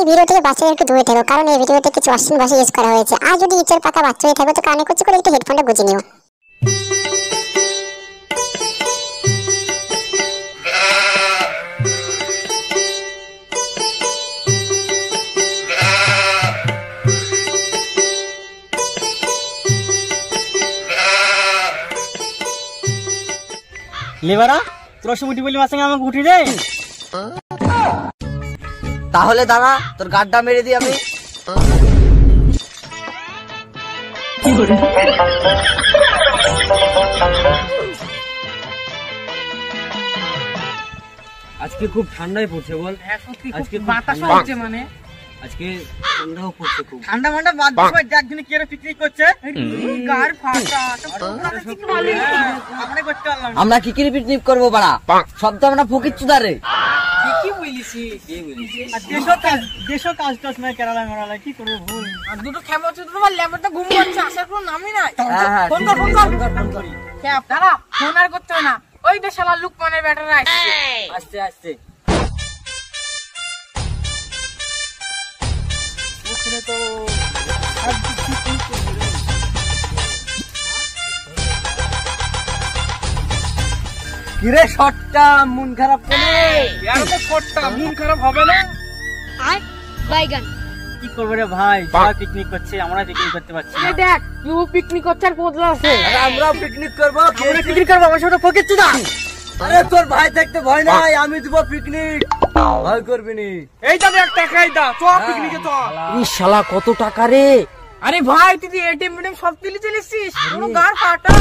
এই ভিডিও থেকে বাচ্চাদের একটু দূরে থাকো, কারণ এই ভিডিওতে কিছু অশ্লীল ভাষা ইউজ করা হয়েছে। আর যদি ইচ্ছের পাকা বাচ্চা হয়ে থাকো তো কানে কুচি করে একটু হেডফোনটা গুঁজে নিও। লেবারা তোর সমুটি বলি মাসে আমাকে উঠি দে। তাহলে দাঁড়া, তোর গাড্ডা মেরে দিই আমি। আজকে খুব ঠান্ডাই পড়ছে বল। আজকে বাতাস হচ্ছে, মানে আজকে ঠান্ডাও পড়ছে খুব। ঠান্ডা মান্ডা বাদ দিয়ে একদিনে কি পিকনিক করছে, গার ফাটা আমরা করতে পারলাম। আমরা কি করে পিকনিক করবো বাড়া? সব তো আমরা ফকির চুদারে। কি বলিছি দেশো কাজ টাজ নাই, কেরালা মেরালা কি করবো ভুল। আর দুটো খেমো হচ্ছে, তোমার ল্যাবটা ঘুম পাচ্ছে, আসার কোনো নামই নাই। ফোন করি দাঁড়া, ফোন আর করতে হবে না, ওই তো শালা লুকমানের ব্যাটারা আসছে আসছে। ওখানে তো কিরে শটটা মন খারাপ করে? ইয়ার তো শটটা মন খারাপ হবে না। আর বাইগান কি করবে রে ভাই, সবাই পিকনিক করছে, আমরা পিকনিক করতে পারছি না। দেখ তুই পিকনিক করতে আর বদলা আছে। আরে আমরাও পিকনিক করবো। আমরা পিকনিক করবো, আমার সাথে ফকির চুদা। আরে তোর ভাই থাকতে ভয় নাই, আমি দিব পিকনিক, ভয় করবি নি। এই যাবে এক টাকাই দা, চ পিকনিকে চ। এই শালা কত টাকা রে? আরে ভাই তুই এটিএম মিটিএম সব তুলে চলেছিস, পুরো গার ফাটা।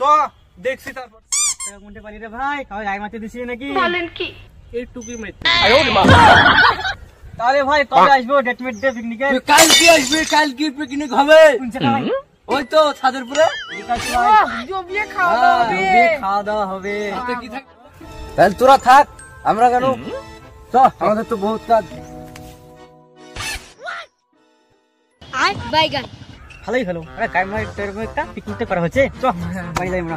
চ দেখছি তারপর টাকা গুনতে পারি রে ভাই, কাল গায়ে মারতে দিছিস নাকি? বলেন কি এই টুকি মারতে। তাহলে ভাই কবে আসবো ডেট মিট ডে পিকনিকে? তুই কাল কি আসবি? কাল কি পিকনিক হবে? ওই তো ছাদেরপুরে জমিয়ে খাওয়া দাওয়া হবে। খাওয়া দাওয়া হবে। তাহলে তোরা থাক, আমরা কেন? চ, আমাদের তো বহুত কাজ। আর বাইগান ভালোই হলো। আরে গায়ে মারতে এরকম একটা পিকনিকটা করা হচ্ছে, চ বাড়ি যাই আমরা।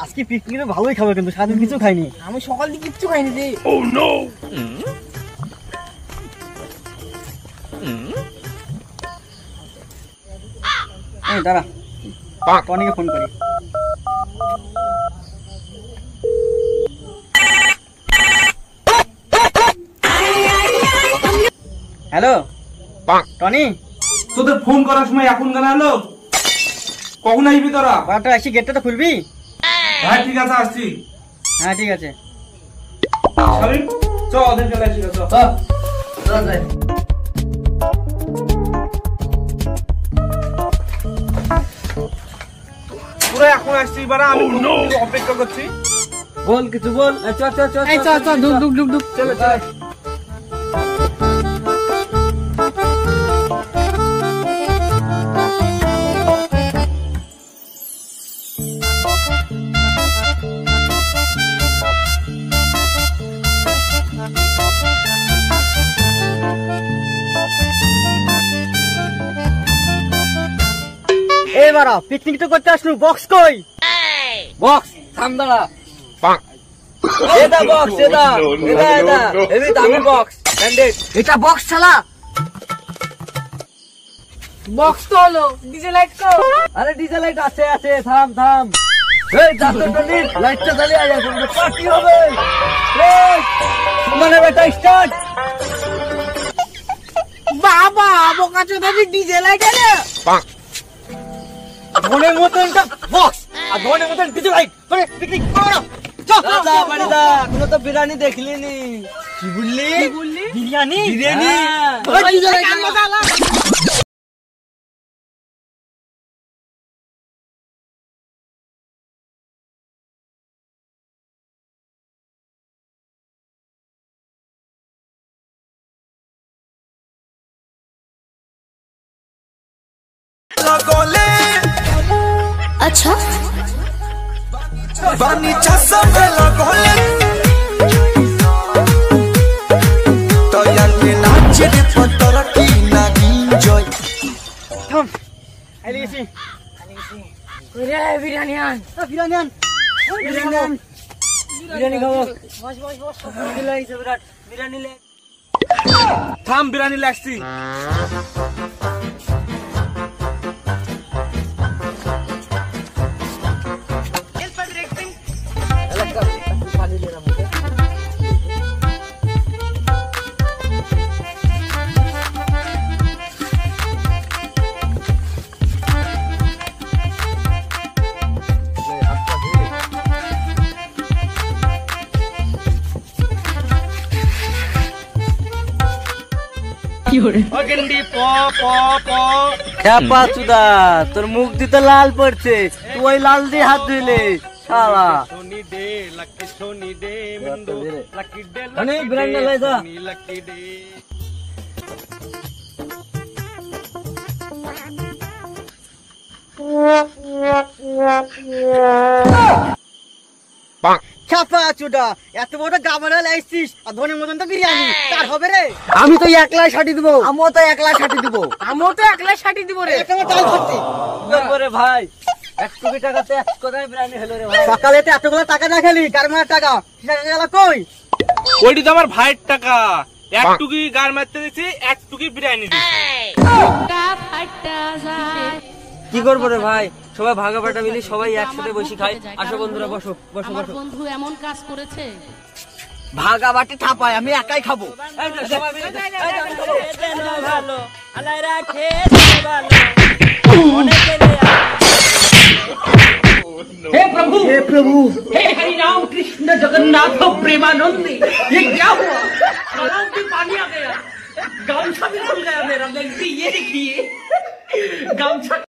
আজকে পিকনিকে ভালোই খাবো, কিন্তু সারাদিন কিছু খাইনি। আমি সকাল থেকে কিচ্ছু খাইনি রে। Oh no! এই দাঁড়া, টনিকে ফোন করি। হ্যালো টনি, তোদের ফোন করার সময় এখন কেন এলো? কখন আসবি তোরা? বারোটা আসি, গেটটা তো খুলবি? হ্যাঁ ঠিক আছে, আসছি। হ্যাঁ ঠিক আছে। শামিম চ, ওদের চলে আসি। তোরা এখন আসছি, এবার আমি অপেক্ষা করছি। বল কিছু বল। চ চ চ এই চ চ, ডুব ডুব ডুব ডুব, চলো চলো। এবার পিকনিক তো করতে আসলু, বক্স কই? বক্স থাম দাঁড়া। এটা বক্স, এটা এই দামি বক্স ব্র্যান্ডেড। এটা বক্স শালা। বক্স তো হলো, ডিজে লাইট তো। আরে ডিজে লাইট আছে আছে, থাম থাম। এই যাতো টনি, লাইটটা জ্বালিয়ে আয়, এখন পার্টি হবে। এই মানে বেটা স্টার্ট। বাবা বোকাচোদা ডিজে লাইট আরে ধনের মতন একটা বক্স আর ধনের মতন ডিজে লাইট করে পিকনিক করো। দাদা বাড়ি দা, কোনো তো বিরিয়ানি দেখলি নি। কি বললি? বিরিয়ানি বিরিয়ানি ওই ডিজে লাইট মশলা। আচ্ছা Bani chasa mela gole To yan ke nache de patara ki nagin joy এলিয়েছি biryani আন বিরিয়ানি আন বিরিয়ানি খাবো বিরিয়ানি লে থাম বিরিয়ানি লাগছি তোর মুখ দিতে লাল পড়ছে তুই ওই লাল দিয়ে হাত ধুইলে শালা বিরিয়ানি লাই যা চাপা চুদা এত বড় গামলা লাইছিস আর ধনের মতন তো বিরিয়ানি তার হবে রে আমি তো একলাই ছাটি দিব আমিও তো একলাই ছাটি দিব আমিও তো একলা ছাটি দিব রে করে ভাই 1 কোটি টাকাতে 1 কোটি বিরিয়ানি হলো রে ভাই সকালে তো এতগুলো টাকা না খেলি গারমার টাকা টাকা গেল কই ওইটি তো আমার ভাইয়ের টাকা একটুকি গার মারতে দিছি একটুকি বিরিয়ানি দিছি কি করবো রে ভাই সবাই ভাগাবাটা মিলি সবাই একসাথে বসে খাই আসো বন্ধুরা বসো বসো বসো বন্ধু এমন কাজ করেছে ভাগাবাটি থাপায় আমি একাই খাবো हे प्रभु हे हरि राम कृष्ण जगन्नाथ प्रेमानंद ये क्या हुआ गलाव में पानी आ गया गामछा भी खुल गया मेरा ये देखिए गामछा